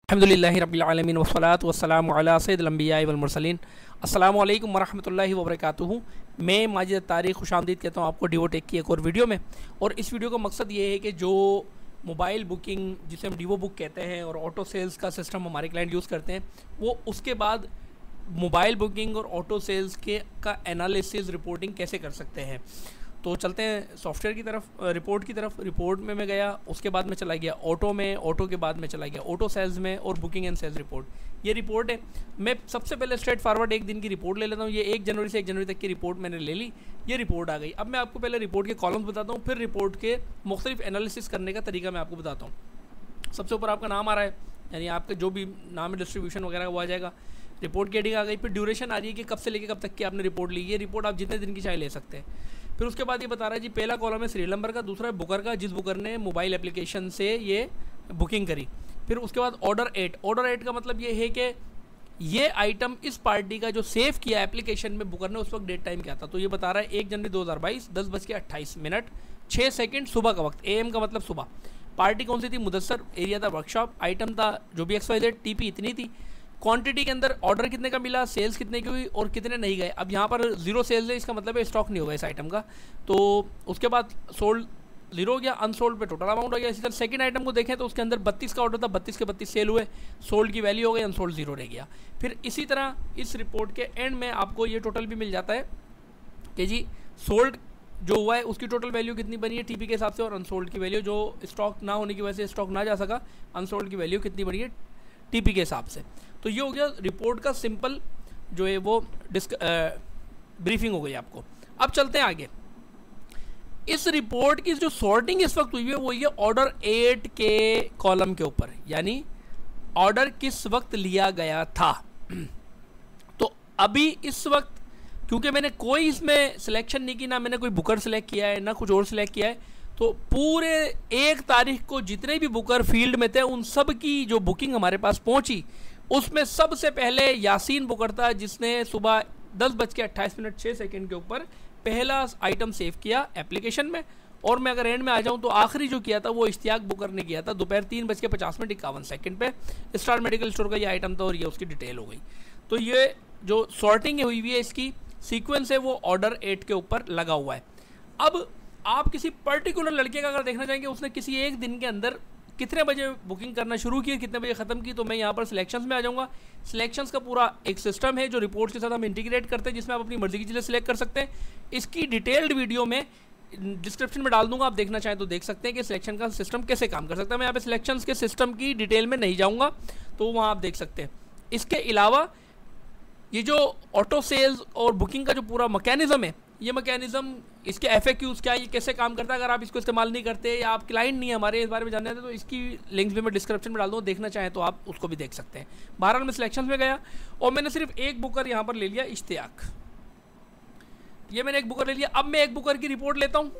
अल्हम्दुलिल्लाहि रब्बिल आलमीन वस्सलातु वस्सलामु अला सय्यिदिल अंबियाइ वल मुरसलीन। अस्सलामु अलैकुम वरहमतुल्लाहि वबरकातुहू। मैं माजिद तारिक खुशामदीद कहता हूँ आपको डिवोटेक की एक और वीडियो में। और इस वीडियो का मकसद ये है कि जो मोबाइल बुकिंग जिसे हम डिवो बुक कहते हैं और ऑटो सेल्स का सिस्टम हमारे क्लाइंट यूज़ करते हैं, वो उसके बाद मोबाइल बुकिंग और ऑटो सेल्स के का एनालिसिस रिपोर्टिंग कैसे कर सकते हैं। तो चलते हैं सॉफ्टवेयर की तरफ, रिपोर्ट की तरफ। रिपोर्ट में मैं गया, उसके बाद मैं चला गया ऑटो में, ऑटो के बाद मैं चला गया ऑटो सेल्स में और बुकिंग एंड सेल्स रिपोर्ट। ये रिपोर्ट है। मैं सबसे पहले स्ट्रेट फॉरवर्ड एक दिन की रिपोर्ट ले लेता हूँ। ये 1 जनवरी से 1 जनवरी तक की रिपोर्ट मैंने ले ली। ये रिपोर्ट आ गई। अब मैं आपको पहले रिपोर्ट के कॉलम्स बताता हूँ, फिर रिपोर्ट के मुख्तलिफ एनालिसिस करने का तरीका मैं आपको बताता हूँ। सबसे ऊपर आपका नाम आ रहा है, यानी आपका जो भी नाम है डिस्ट्रीब्यूशन वगैरह वो आ जाएगा। रिपोर्ट की हेडिंग आ गई, फिर ड्यूरेशन आ रही है कि कब से लेकर कब तक की आपने रिपोर्ट ली। ये रिपोर्ट आप जितने दिन की चाहे ले सकते हैं। फिर उसके बाद ये बता रहा है जी, पहला कॉलम है सीरियल नंबर का, दूसरा है बुकर का, जिस बुकर ने मोबाइल एप्लीकेशन से ये बुकिंग करी। फिर उसके बाद ऑर्डर 8। ऑर्डर 8 का मतलब ये है कि ये आइटम इस पार्टी का जो सेव किया एप्लीकेशन में बुकर ने, उस वक्त डेट टाइम क्या था। तो ये बता रहा है 1 जनवरी 2022 10:28 6 सेकंड सुबह का वक्त। AM का मतलब सुबह। पार्टी कौन सी थी? मुदस्सर। एरिया था वर्कशॉप। आइटम था जो भी XYZ। TP इतनी थी। क्वांटिटी के अंदर ऑर्डर कितने का मिला, सेल्स कितने की हुई और कितने नहीं गए। अब यहाँ पर 0 सेल्स है, इसका मतलब है स्टॉक नहीं होगा इस आइटम का। तो उसके बाद सोल्ड 0 हो गया, अनसोल्ड पे टोटल अमाउंट हो गया। इसी तरह सेकंड आइटम को देखें तो उसके अंदर 32 का ऑर्डर था, 32 के 32 सेल हुए, सोल्ड की वैल्यू हो गई, अनसोल्ड 0 रह गया। फिर इसी तरह इस रिपोर्ट के एंड में आपको ये टोटल भी मिल जाता है कि जी सोल्ड जो हुआ है उसकी टोटल वैल्यू कितनी बनी है TP के हिसाब से, और अनसोल्ड की वैल्यू जो स्टॉक ना होने की वजह से स्टॉक ना जा सका, अनसोल्ड की वैल्यू कितनी बनी है TP के हिसाब से। तो ये हो गया रिपोर्ट का सिंपल जो है वो ब्रीफिंग हो गई आपको। अब चलते हैं आगे। इस रिपोर्ट की जो सॉर्टिंग इस वक्त हुई है वो ये ऑर्डर 8 के कॉलम के ऊपर, यानी ऑर्डर किस वक्त लिया गया था। तो अभी इस वक्त क्योंकि मैंने कोई इसमें सिलेक्शन नहीं की, ना मैंने कोई बुकर सिलेक्ट किया है ना कुछ और सिलेक्ट किया है, तो पूरे 1 तारीख को जितने भी बुकर फील्ड में थे उन सब की जो बुकिंग हमारे पास पहुंची, उसमें सबसे पहले यासीन बुकर था जिसने सुबह 10:28 6 सेकंड के ऊपर पहला आइटम सेव किया एप्लीकेशन में। और मैं अगर एंड में आ जाऊं तो आखिरी जो किया था वो इश्तियाक बुकर ने किया था दोपहर 3:50 पे। स्टार मेडिकल स्टोर का ये आइटम था और ये उसकी डिटेल हो गई। तो ये जो सॉर्टिंग हुई हुई है, इसकी सीक्वेंस है, वो ऑर्डर 8 के ऊपर लगा हुआ है। अब आप किसी पर्टिकुलर लड़के का अगर देखना चाहेंगे उसने किसी एक दिन के अंदर कितने बजे बुकिंग करना शुरू की, कितने बजे ख़त्म की, तो मैं यहाँ पर सिलेक्शंस में आ जाऊँगा। सिलेक्शंस का पूरा एक सिस्टम है जो रिपोर्ट्स के साथ हम इंटीग्रेट करते हैं, जिसमें आप अपनी मर्जी की चीज़ें सिलेक्ट कर सकते हैं। इसकी डिटेल्ड वीडियो में डिस्क्रिप्शन में डाल दूंगा, आप देखना चाहें तो देख सकते हैं कि सिलेक्शन का सिस्टम कैसे काम कर सकता है। मैं यहाँ पे सिलेक्शंस के सिस्टम की डिटेल में नहीं जाऊँगा, तो वहाँ आप देख सकते हैं। इसके अलावा ये जो ऑटो सेल्स और बुकिंग का जो पूरा मैकेनिज्म है, ये मैकेनिज्म इसके FAQs क्या है, ये कैसे काम करता है, अगर आप इसको इस्तेमाल नहीं करते या आप क्लाइंट नहीं है हमारे इस बारे में जानते हैं तो इसकी लिंक्स भी मैं डिस्क्रिप्शन में डाल दूँ, देखना चाहें तो आप उसको भी देख सकते हैं। बहरहाल मैं सिलेक्शन में गया और मैंने सिर्फ एक बुकर यहाँ पर ले लिया, इश्तियाक। ये मैंने एक बुकर ले लिया। अब मैं एक बुकर की रिपोर्ट लेता हूँ।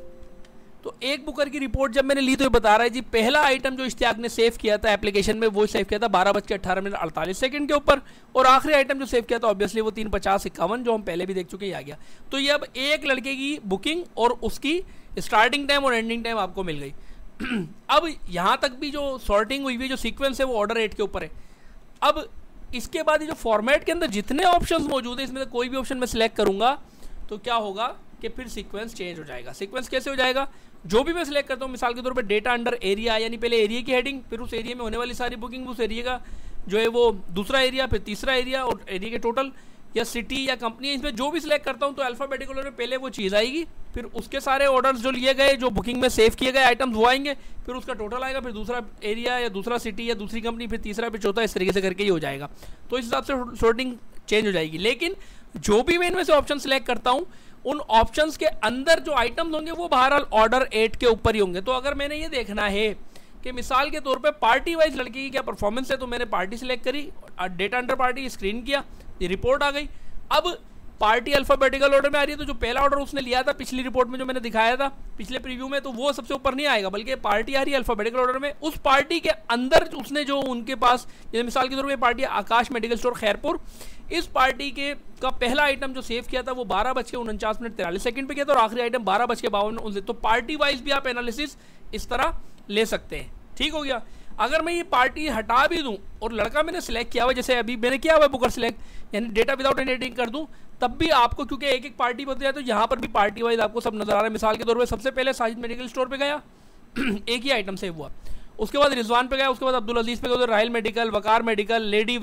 तो एक बुकर की रिपोर्ट जब मैंने ली तो ये बता रहा है जी, पहला आइटम जो इश्तियाक ने सेव किया था एप्लीकेशन में वो सेव किया था 12:18 के ऊपर, और आखिरी आइटम जो सेव किया था ऑब्वियसली वो 3:50-51 जो हम पहले भी देख चुके हैं आ गया। तो ये अब एक लड़के की बुकिंग और उसकी स्टार्टिंग टाइम और एंडिंग टाइम आपको मिल गई। अब यहाँ तक भी जो सॉर्टिंग हुई हुई जो सीक्वेंस है वो ऑर्डर 8 के ऊपर है। अब इसके बाद ये जो फॉर्मेट के अंदर जितने ऑप्शन मौजूद है, इसमें से कोई भी ऑप्शन मैं सिलेक्ट करूँगा तो क्या होगा कि फिर सीक्वेंस चेंज हो जाएगा। सीक्वेंस कैसे हो जाएगा? जो भी मैं सिलेक्ट करता हूँ, मिसाल के तौर पे डेटा अंडर एरिया, यानी पहले एरिया की हेडिंग, फिर उस एरिया में होने वाली सारी बुकिंग, उस एरिया का जो है वो दूसरा एरिया, फिर तीसरा एरिया और एरिया के टोटल, या सिटी या कंपनी, इसमें जो भी सिलेक्ट करता हूँ तो अल्फ़ाबेटिकल ऑर्डर में पहले वो चीज़ आएगी, फिर उसके सारे ऑर्डर्स जो लिए गए, जो बुकिंग में सेव किए गए आइटम्स वो आएंगे, फिर उसका टोटल आएगा, फिर दूसरा एरिया या दूसरा सिटी या दूसरी कंपनी, फिर तीसरा, फिर चौथा, इस तरीके से करके ही हो जाएगा। तो इस हिसाब से सॉर्टिंग चेंज हो जाएगी। लेकिन जो भी मैं इनमें से ऑप्शन सिलेक्ट करता हूँ उन ऑप्शंस के अंदर जो आइटम्स होंगे वो बहरहाल ऑर्डर 8 के ऊपर ही होंगे। तो अगर मैंने ये देखना है कि मिसाल के तौर पे पार्टी वाइज लड़के की क्या परफॉर्मेंस है, तो मैंने पार्टी सिलेक्ट करी, डेटा अंडर पार्टी स्क्रीन किया, ये रिपोर्ट आ गई। अब पार्टी अल्फ़ाबेटिकल ऑर्डर में आ रही है, तो जो पहला ऑर्डर उसने लिया था पिछली रिपोर्ट में जो मैंने दिखाया था पिछले प्रीव्यू में, तो वो सबसे ऊपर नहीं आएगा, बल्कि पार्टी आ रही है अल्फ़ाबेटिकल ऑर्डर में। उस पार्टी के अंदर उसने जो उनके पास, जैसे मिसाल के तौर पर पार्टी आकाश मेडिकल स्टोर खैरपुर, इस पार्टी के का पहला आइटम जो सेव किया था वो 12:49 पे किया था और आखिरी आइटम 12:52। तो पार्टी वाइज भी आप एनालिसिस इस तरह ले सकते हैं। ठीक हो गया। अगर मैं ये पार्टी हटा भी दूं और लड़का मैंने सिलेक्ट किया हुआ, जैसे अभी मैंने किया हुआ है बुकर सिलेक्ट, यानी डेटा विदाउट एनी एडिटिंग कर दूं, तब भी आपको क्योंकि एक एक पार्टी होती है तो यहाँ पर भी पार्टी वाइज आपको सब नजर आ रहा है। मिसाल के तौर पर सबसे पहले साजिद मेडिकल स्टोर पे गया एक ही आइटम सेव हुआ, उसके बाद रिजवान पे गया, उसके बाद अब्दुल अजीज़ पे गया, उधर राहिल मेडिकल, वकार मेडिकल, लेडी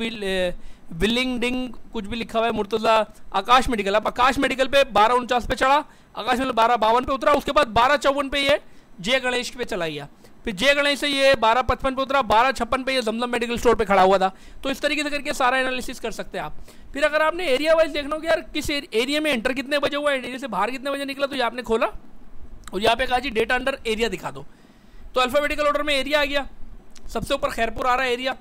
विलिंगडिंग कुछ भी लिखा हुआ है, मुर्तज़ा, आकाश मेडिकल। अब आकाश मेडिकल पे 1249 पे चढ़ा, आकाश मेडिकल 1252 पे उतरा, उसके बाद 1254 पे ये जय गणेश पे चला गया, फिर जय गणेश से ये 1255 पे उतरा, 1256 पे ये जमजम मेडिकल स्टोर पे खड़ा हुआ था। तो इस तरीके से करके सारा एनालिसिस कर सकते हैं आप। फिर अगर आपने एरिया वाइज देखना हो कि यार किस एरिया में एंटर कितने बजे हुआ है, एरिया से बाहर कितने बजे निकला, तो ये आपने खोला और यहाँ पे कहा जी डेटा अंडर एरिया दिखा दो, तो अल्फाबेटिकल ऑर्डर में एरिया आ गया, सबसे ऊपर खैरपुर आ रहा है एरिया।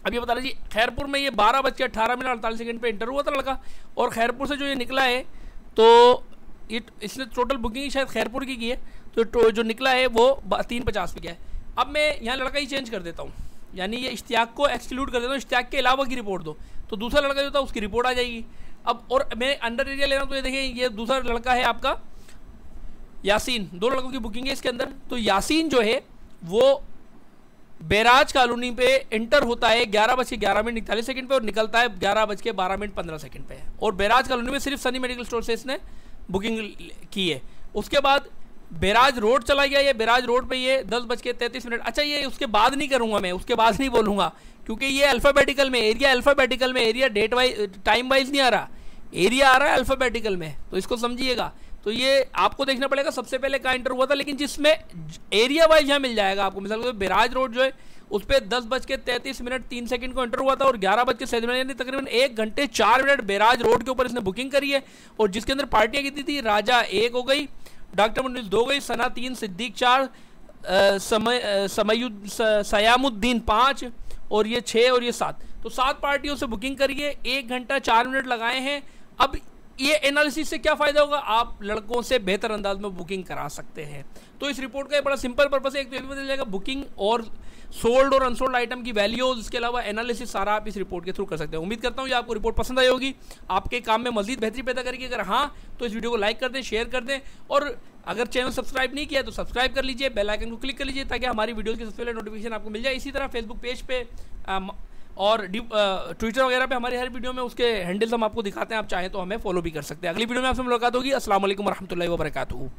अब ये बता रहे जी खैरपुर में ये 12:18 पे एंटर हुआ था लड़का, और खैरपुर से जो ये निकला है तो ये इसने टोटल बुकिंग शायद खैरपुर की है, तो जो निकला है वो 3:50 पे गया है। अब मैं यहाँ लड़का ही चेंज कर देता हूँ, यानी ये इश्तियाक को एक्सक्लूड कर देता हूँ, इश्तियाक के अलावा की रिपोर्ट दो, तो दूसरा लड़का जो था उसकी रिपोर्ट आ जाएगी। अब और मैं अंडर एरिया ले रहा हूँ, तो ये देखिए ये दूसरा लड़का है आपका यासीन, 2 लड़कों की बुकिंग है इसके अंदर। तो यासीन जो है वो बैराज कॉलोनी पे एंटर होता है 11:11:41 पे और निकलता है 11:12:15 पे, और बैराज कॉलोनी में सिर्फ सनी मेडिकल स्टोर से इसने बुकिंग की है। उसके बाद बैराज रोड चला गया, ये बैराज रोड पे ये 10:33। अच्छा ये उसके बाद नहीं करूंगा मैं, उसके बाद नहीं बोलूंगा, क्योंकि ये अल्फाबेटिकल में area date wise time wise नहीं आ रहा, एरिया आ रहा है अल्फाबेटिकल में, तो इसको समझिएगा। तो ये आपको देखना पड़ेगा सबसे पहले कहाँ एंटर हुआ था, लेकिन जिसमें एरिया वाइज यहाँ मिल जाएगा आपको। मिसाल बैराज रोड जो है उस पर 10:33:03 को एंटर हुआ था और 11:07 यानी तकरीबन 1 घंटे 4 मिनट बैराज रोड के ऊपर इसने बुकिंग करी है। और जिसके अंदर पार्टियाँ कितनी थी, राजा 1 हो गई, डॉक्टर मुनीस 2 गई, सना 3, सिद्दीक 4, सयामुद्दीन 5 और ये 6 और ये 7, तो 7 पार्टियों से बुकिंग करिए, 1 घंटा 4 मिनट लगाए हैं। अब ये एनालिसिस से क्या फायदा होगा, आप लड़कों से बेहतर अंदाज में बुकिंग करा सकते हैं। तो इस रिपोर्ट का एक बड़ा सिंपल पर्पस है, एक तो ये भी बदल जाएगा बुकिंग और सोल्ड और अनसोल्ड आइटम की वैल्यूज, इसके अलावा एनालिसिस सारा आप इस रिपोर्ट के थ्रू कर सकते हैं। उम्मीद करता हूँ ये आपको रिपोर्ट पसंद आई होगी, आपके काम में मजीद बेहतरी पैदा करेगी। अगर हाँ तो इस वीडियो को लाइक कर दें, शेयर कर दें, और अगर चैनल सब्सक्राइब नहीं किया तो सब्सक्राइब कर लीजिए, बेल आइकन को क्लिक कर लीजिए ताकि हमारी वीडियोज़ की सबसे पहले नोटिफिकेशन आपको मिल जाए। इसी तरह फेसबुक पेज पे और ट्विटर वगैरह पे हमारी हर वीडियो में उसके हैंडल्स हम आपको दिखाते हैं, आप चाहें तो हमें फॉलो भी कर सकते हैं। अगली वीडियो में आपसे मुलाकात होगी। अस्सलाम वालेकुम रहमतुल्लाहि व बरकातुहू।